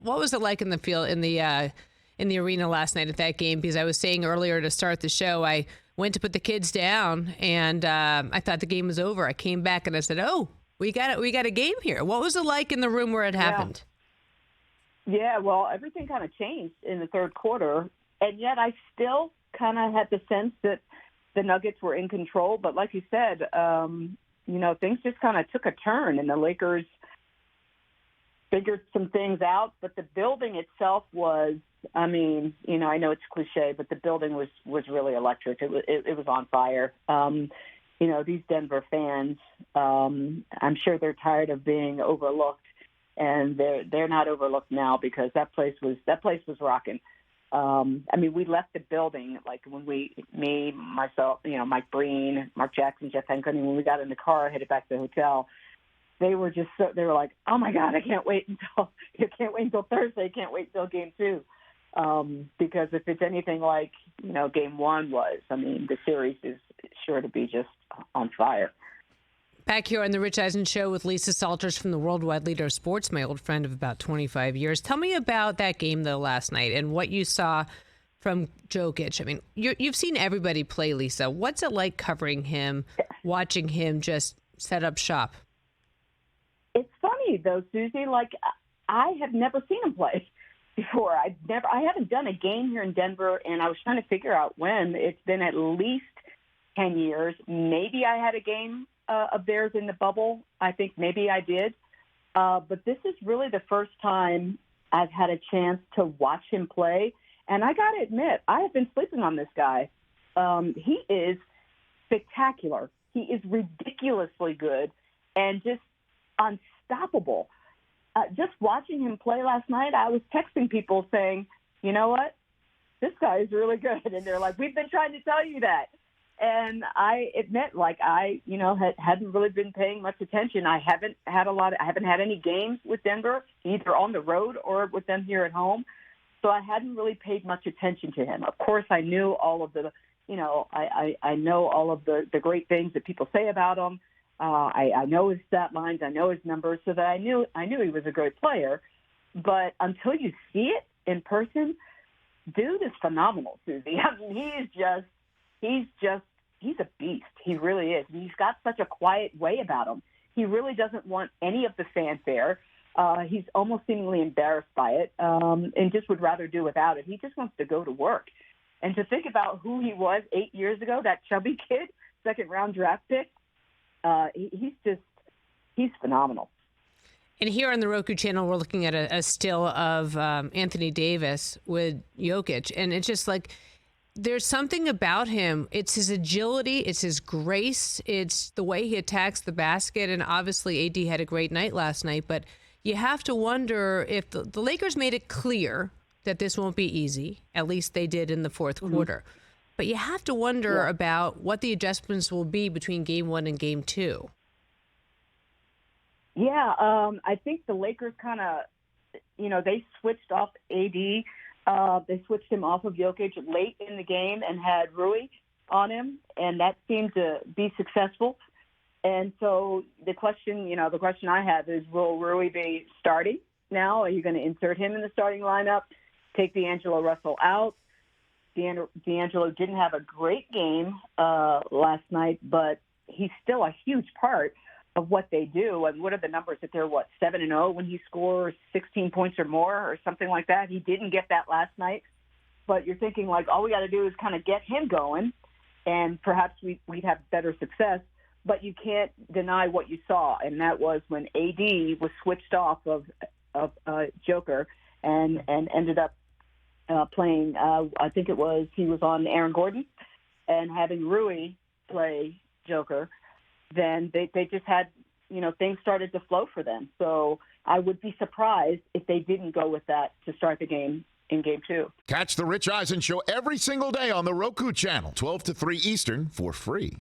What was it like in the field in the arena last night at that game? Because I was saying earlier to start the show, I went to put the kids down, and I thought the game was over. I came back and I said, "Oh, we got a game here." What was it like in the room where it happened? Yeah, well, everything kind of changed in the third quarter, and yet I still kind of had the sense that the Nuggets were in control. But like you said, things just kind of took a turn, and the Lakers figured some things out. But the building itself was, I know it's cliche, but the building was really electric. It was on fire. These Denver fans, I'm sure they're tired of being overlooked. And they're not overlooked now because that place was rocking. We left the building like when me, myself, Mike Breen, Mark Jackson, Jeff Hankton, when we got in the car, headed back to the hotel, they were like, "Oh my God, I can't wait until Thursday. Can't wait until game 2." Because if it's anything like, game 1 was, the series is sure to be just on fire. Back here on the Rich Eisen Show with Lisa Salters from the Worldwide Leader of Sports, my old friend of about 25 years. Tell me about that game, though, last night and what you saw from Jokic. You've seen everybody play, Lisa. What's it like covering him, watching him just set up shop? It's funny, though, Suzy. Like, I have never seen him play before. I haven't done a game here in Denver, and I was trying to figure out when. It's been at least 10 years. Maybe I had a game of theirs in the bubble. I think maybe I did. But this is really the first time I've had a chance to watch him play. And I got to admit, I have been sleeping on this guy. He is spectacular. He is ridiculously good and just unstoppable. Just watching him play last night, I was texting people saying, "You know what? This guy is really good." And they're like, "We've been trying to tell you that." And I admit, I hadn't really been paying much attention. I haven't had any games with Denver, either on the road or with them here at home. So I hadn't really paid much attention to him. Of course, I knew all of the, I know all of the great things that people say about him. I know his stat lines, I know his numbers, so that I knew he was a great player. But until you see it in person, dude is phenomenal, Suzy. He's a beast. He really is. He's got such a quiet way about him. He really doesn't want any of the fanfare. He's almost seemingly embarrassed by it, and just would rather do without it. He just wants to go to work. And to think about who he was 8 years ago, that chubby kid, second-round draft pick, he's phenomenal. And here on the Roku channel, we're looking at a still of Anthony Davis with Jokic, and it's just like, there's something about him. It's his agility. It's his grace. It's the way he attacks the basket. And obviously, AD had a great night last night. But you have to wonder if the Lakers made it clear that this won't be easy. At least they did in the fourth quarter. But you have to wonder about what the adjustments will be between game 1 and game 2. Yeah, I think the Lakers kind of, they switched off AD. They switched him off of Jokic late in the game and had Rui on him, and that seemed to be successful. And so the question I have is, will Rui be starting now? Are you going to insert him in the starting lineup, take D'Angelo Russell out? D'Angelo didn't have a great game last night, but he's still a huge part of what they do. And what are the numbers that they're 7-0 when he scores 16 points or more or something like that? He didn't get that last night, but you're thinking all we got to do is kind of get him going, and perhaps we'd have better success. But you can't deny what you saw, and that was when AD was switched off of Joker and ended up playing. I think he was on Aaron Gordon, and having Rui play Joker. Then they just had, things started to flow for them. So I would be surprised if they didn't go with that to start the game in game 2. Catch the Rich Eisen Show every single day on the Roku channel, 12 to 3 Eastern, for free.